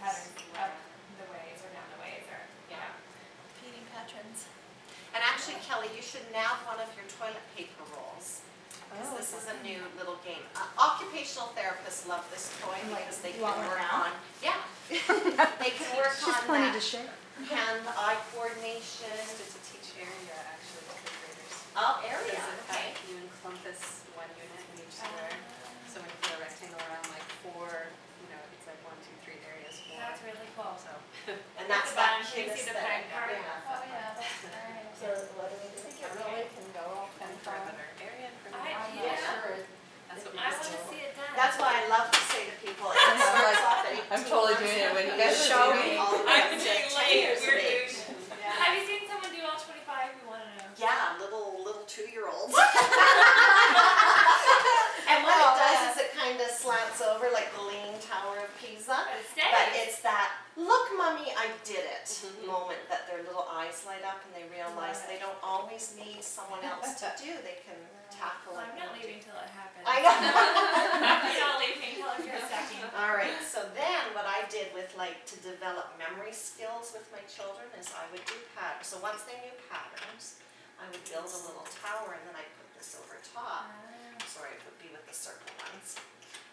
patterns up the ways or down the ways or, Feeding patrons. And actually, Kelly, you should nab one of your toilet paper rolls. Because this is a new little game. Occupational therapists love this toy because they can work on, they can work on Plenty to that share. hand-eye coordination. It's to teach area actually to fifth graders. Oh, area, Because it okay. you encompass one unit in each square. So when you put a rectangle around like 4, it's like 1, 2, 3 areas, 4. that's really cool. So And that's The that bunch, you see the kinesthetic. peg part. Yeah. Oh, yeah, that's right. So what do we do? I think it really can go all and perimeter, area and perimeter. I'm Yeah. not sure. That's what I we want to do. see it done. That's why I love to say to people, it starts off at 18 I'm totally months doing it when you and guys are show doing me it. all the way I'm up to doing 10 late, years of we're age. Have you seen someone do all 25? We want to know. Yeah, little 2-year-olds. And what it does is it kind of slants over like the Leaning Tower of Pisa. But it stays. But it's that, look mommy, I did it moment that their little eyes light up and they realize Love it. they don't always need someone else to do. They can tackle it. I'm not leaving till it happens. I know. You're not leaving till you're a second. All right, so then what I did with to develop memory skills with my children is I would do patterns. So once they knew patterns, I would build a little tower and then I'd put this over top. Sorry, it would be with the circle ones.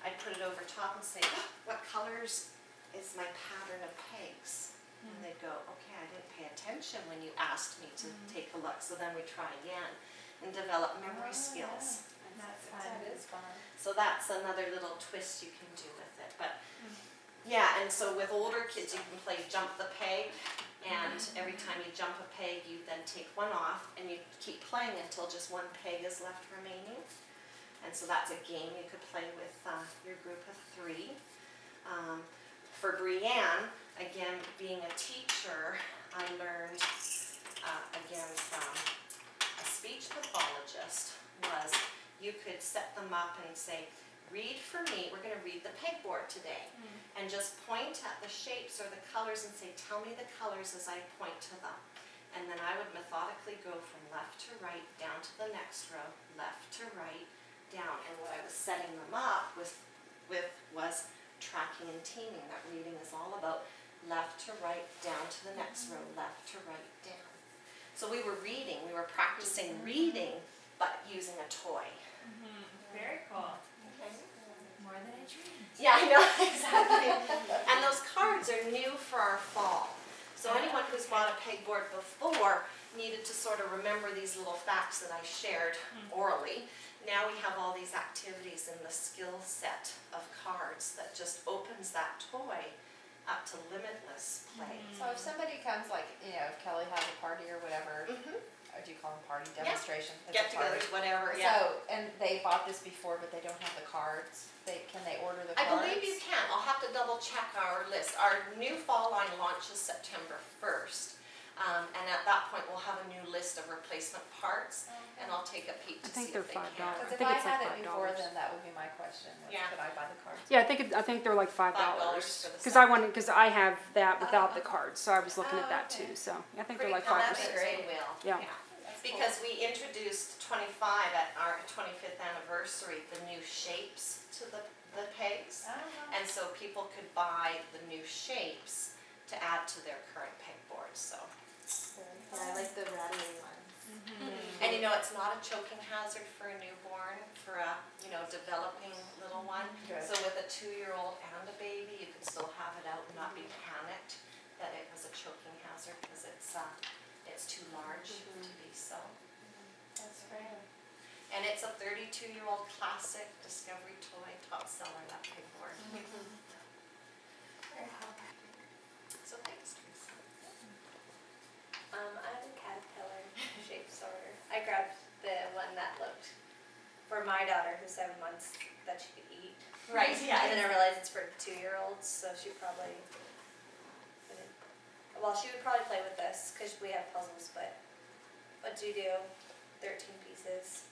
I'd put it over top and say, what colors is my pattern of pegs? And they'd go, okay, I didn't pay attention when you asked me to take a look. So then we try again and develop memory skills. That's fun. That is fun. So that's another little twist you can do with it. But yeah, and so with older kids you can play jump the peg, and every time you jump a peg you then take one off and you keep playing until just one peg is left remaining. And so that's a game you could play with your group of 3. For Brianne, again, being a teacher, I learned again from a speech pathologist was you could set them up and say, read for me, we're going to read the pegboard today, and just point at the shapes or the colors and say, tell me the colors as I point to them. And then I would methodically go from left to right, down to the next row, left to right, down. And what I was setting them up with was tracking and teaming. That reading is all about left to right, down to the next row, left to right, down. So we were reading, we were practicing reading, but using a toy. Very cool. Okay. More than I dreamed. Yeah, I know, exactly. And those cards are new for our fall. So anyone who's bought a pegboard before needed to sort of remember these little facts that I shared orally. Now we have all these activities in the skill set of cards that just opens that toy up to limitless play. So if somebody comes, like, if Kelly has a party or whatever, or do you call them party demonstration? It's a party. Get-togethers, whatever, yeah. So, and they bought this before, but they don't have the cards. Can they order the I cards? believe you can. I'll have to double check our list. Our new fall line launches September 1st. And at that point, we'll have a new list of replacement parts, and I'll take a peek to see if they can. $5. Because I if think I it's like had it before, $5. then that would be my question. Yeah. Could I buy the cards? Yeah, I think they're like $5. $5 for the Because I have that without the cards, so I was looking at that okay. too. So I think they're like Pretty 5%. confident they will. Yeah. That's Because we introduced 25 at our 25th anniversary, the new shapes to the pegs. cool. And so people could buy the new shapes to add to their current pegboards, so. Yeah, I like the rattly ones. And it's not a choking hazard for a newborn, for a, developing little one. Good. So with a 2-year-old and a baby, you can still have it out and not be panicked that it was a choking hazard because it's too large to be so. That's great. And it's a 32-year-old classic Discovery toy, top seller, that pegboard. So thanks, Teresa. I'm a caterpillar shape sorter. I grabbed the one that looked, for my daughter who's 7 months, that she could eat. Right, yeah. And then I realized it's for 2-year-olds, so she probably wouldn't, well, she would probably play with this, because we have puzzles, but what do you do? 13 pieces.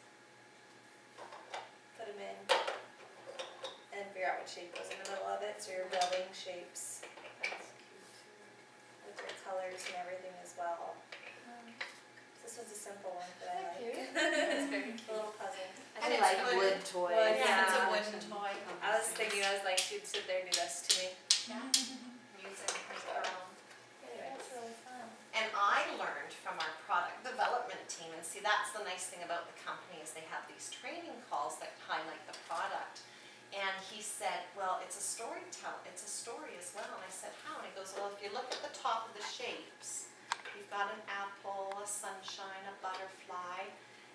Put them in, and figure out what shape goes in the middle of it, so you're building shapes. With your colors and everything as well. This one's a simple one that I like. It's very A little puzzle. I And like it's wood toys. Wood, Yeah, it's a yeah. wooden toy. I was thinking, I was like, she'd sit there and do this to me. Yeah. Use thing about the company is they have these training calls that highlight the product. And he said, well, it's a story as well. And I said, how? And he goes, well, if you look at the top of the shapes, you've got an apple, a sunshine, a butterfly.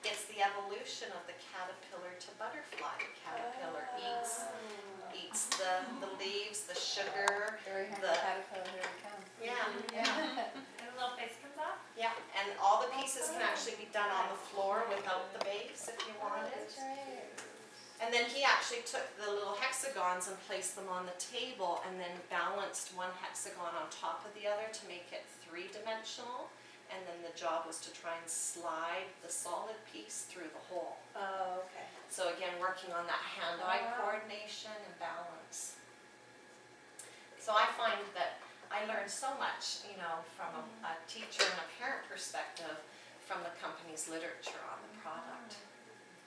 It's the evolution of the caterpillar to butterfly. The caterpillar eats the leaves, the sugar. Here we have The- the caterpillar, here we come. Yeah, And the little face comes off? yeah. And all the pieces can actually be done on the floor without the base if you wanted. And then he actually took the little hexagons and placed them on the table and then balanced one hexagon on top of the other to make it three-dimensional. And then the job was to try and slide the solid piece through the hole. Oh, okay. So again, working on that hand-eye Oh, wow. coordination and balance. So I find that I learned so much, you know, from a teacher and a parent perspective from the company's literature on the product.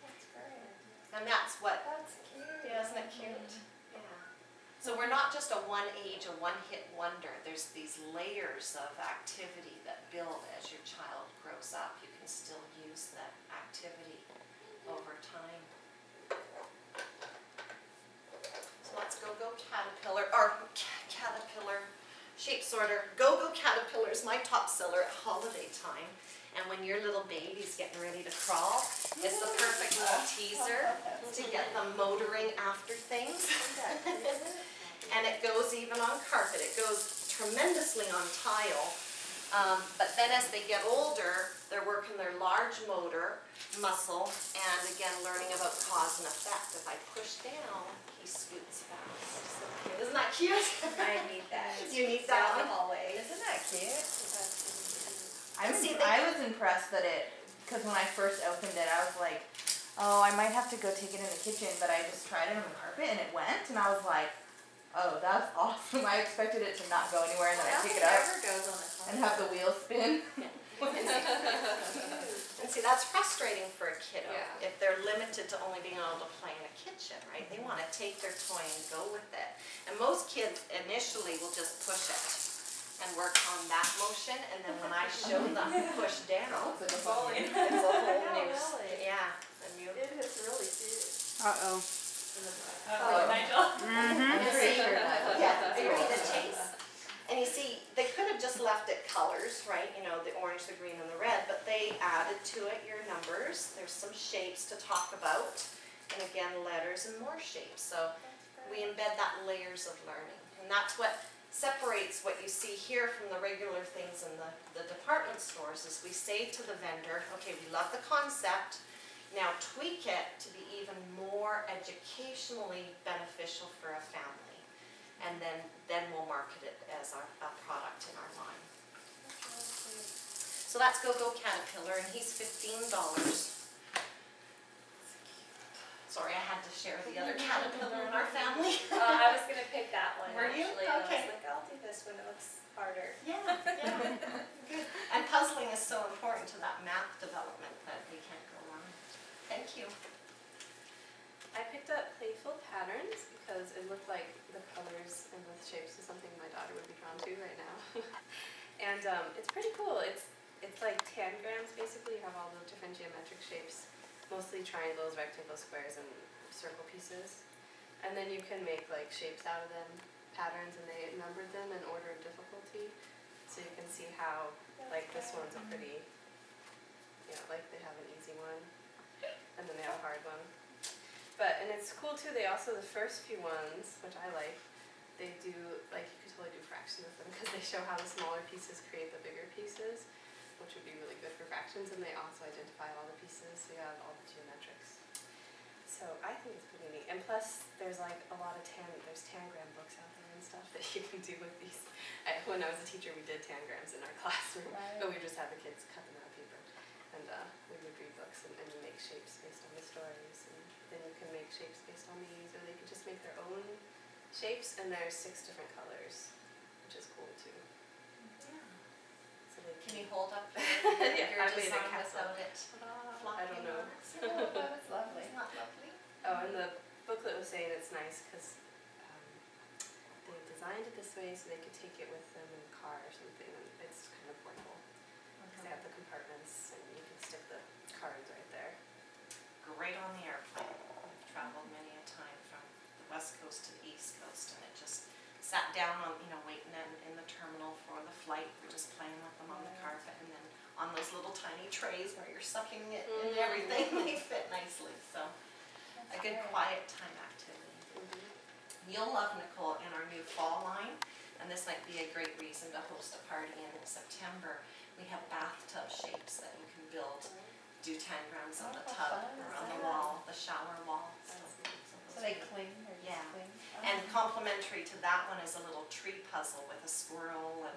That's great. And that's what, That's cute. yeah, isn't it cute? Yeah. So we're not just a one-age, a one-hit wonder. There's these layers of activity that build as your child grows up. You can still use that activity over time. So let's go Caterpillar, or Caterpillar Shape Sorter. Go Caterpillar is my top seller at holiday time. And when your little baby's getting ready to crawl, it's the perfect little teaser to get them motoring after things. And it goes even on carpet. It goes tremendously on tile. But then as they get older, they're working their large motor muscle and again learning about cause and effect. If I push down, he scoots fast. So cute. Isn't that cute? I need that. You need Down that the one? hallway. Isn't that cute? See, I was impressed that because when I first opened it, I was like, oh, I might have to go take it in the kitchen, but I just tried it on the carpet and it went, and I was like, oh, that's awesome. I expected it to not go anywhere, and then I pick it up Never goes on the and have the wheel spin. And see, that's frustrating for a kiddo Yeah. if they're limited to only being able to play in a kitchen, right? They want to take their toy and go with it. And most kids initially will just push it and work on that motion, and then when I show them push down, It's a it's a whole No, new, really. yeah, a new. It is really cute. Uh-oh. Oh, Nigel. I'm pretty sure. Yeah, are you ready to taste? And you see, they could have just left it colors, right? You know, the orange, the green, and the red, but they added to it your numbers. There's some shapes to talk about, and again, letters and more shapes. So we embed that layers of learning, and that's what separates what you see here from the regular things in the department stores. Is we say to the vendor, okay, we love the concept, now tweak it to be even more educationally beneficial for a family, and then we'll market it as a product in our line. So that's Go Caterpillar, and he's $15. Sorry, I had to share the other caterpillar in our family. I was gonna pick that one Were you? actually. I Okay. was like, I'll do this one, it looks harder. Yeah, yeah, good. And puzzling is so important to that math development that we can't go wrong. Thank you. I picked up playful patterns because it looked like the colors and the shapes is something my daughter would be drawn to right now. And it's pretty cool. It's like tangrams basically. You have all the different geometric shapes, mostly triangles, rectangles, squares, and circle pieces. And then you can make like shapes out of them, patterns, and they numbered them in order of difficulty. So you can see how like this one's a pretty, you know, like they have an easy one, and then they have a hard one. But, and it's cool too, they also, the first few ones, which I like, they do, like you could totally do fractions with them because they show how the smaller pieces create the bigger pieces, which would be really good for fractions, and they also identify all the pieces, so you have all the geometrics. So I think it's pretty neat. And plus, there's like a lot of there's tangram books out there and stuff that you can do with these. When I was a teacher, we did tangrams in our classroom, but we just had the kids cut them out of paper. And we would read books and make shapes based on the stories. And then you can make shapes based on these, or they can just make their own shapes, and there's 6 different colors, which is cool too. So they Can you hold up Yeah, your I made a design castle. without it I flopping don't know. on it? That's lovely. Isn't that lovely? Oh, and the booklet was saying it's nice because they designed it this way so they could take it with them in the car or something, and it's kind of portable. They have the compartments, and you can stick the cards right there. right on the airplane. I've traveled many a time from the west coast to the east coast, and it just sat down on, waiting in the terminal for the flight. We're just playing with them on the carpet, and then on those little tiny trays where you're sucking it and everything, they fit nicely. So a good quiet time activity. You'll love Nicole in our new fall line, and this might be a great reason to host a party in September. We have bathtub shapes that you can build. Do tangrams on the tub or on the wall, the shower wall. So they cling or just Yeah. cling? And complementary to that one is a little tree puzzle with a squirrel,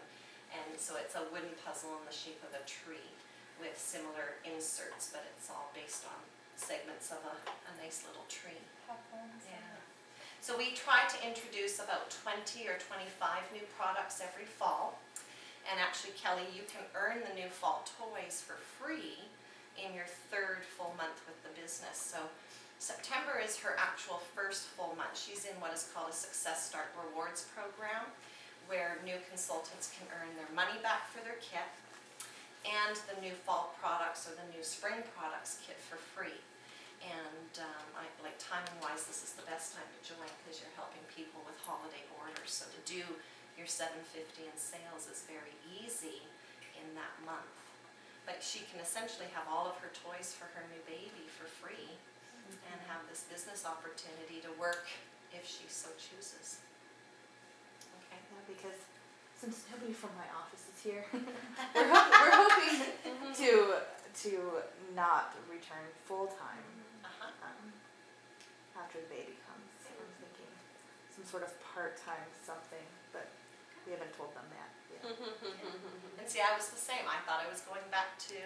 and so it's a wooden puzzle in the shape of a tree with similar inserts, but it's all based on segments of a nice little tree. How fun. Yeah. So we try to introduce about 20 or 25 new products every fall. And actually, Kelly, you can earn the new fall toys for free in your third full month with the business. So September is her actual first full month. She's in what is called a Success Start Rewards program, where new consultants can earn their money back for their kit and the new fall products or the new spring products kit for free. And like timing-wise, this is the best time to join because you're helping people with holiday orders. So to do your $7.50 in sales is very easy in that month. But she can essentially have all of her toys for her new baby for free and have this business opportunity to work if she so chooses. Okay. Yeah, because since nobody from my office is here, we're hoping to not return full time after the baby comes. I'm thinking some sort of part-time something, but we haven't told them that yet. And see, I was the same. I thought I was going back to,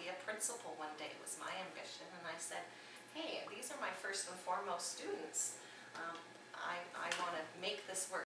be a principal one day. It was my ambition. And I said, hey, these are my first and foremost students. I want to make this work